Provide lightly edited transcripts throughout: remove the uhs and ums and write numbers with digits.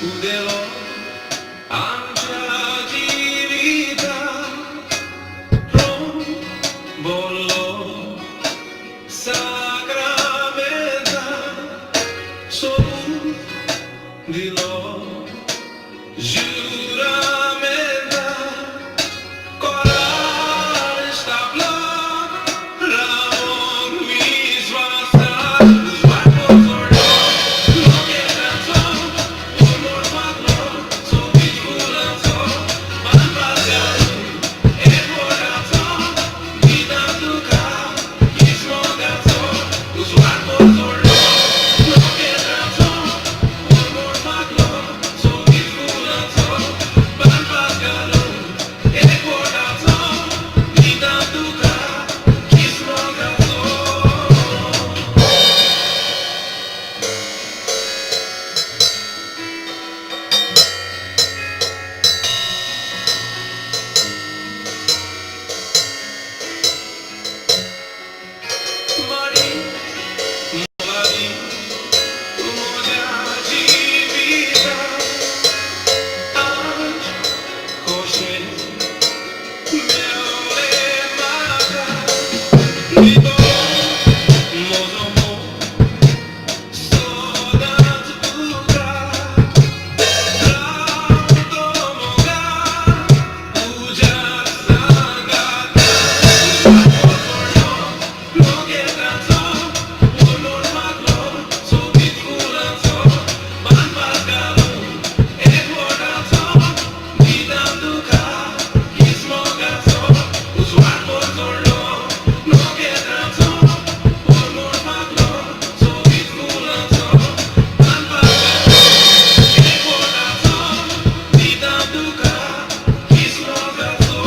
उदेलो आमच्या जिवितात बोललो sacramental sob dilo juramental coral establo ramon mis vastas os barcos ornou lo que danzó por morfadlo sob lanzó van pasando el corazón vida duca kismogato os barcos ornou lo que danzó por morfadlo sob lanzó van pasando el corazón vida duca kismogato. Mari, Mari, moja jivita, aaj khoshe meu lemaka, nito mozomo sodat duka, rautomoga ujar sangata, lo que danzó por morfadlo sob lanzó van pascalo el corazón vida duca kismogato os barcos ornou lo que danzó por morfadlo sob lanzó van pascalo el corazón vida duca kismogato.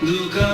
Duka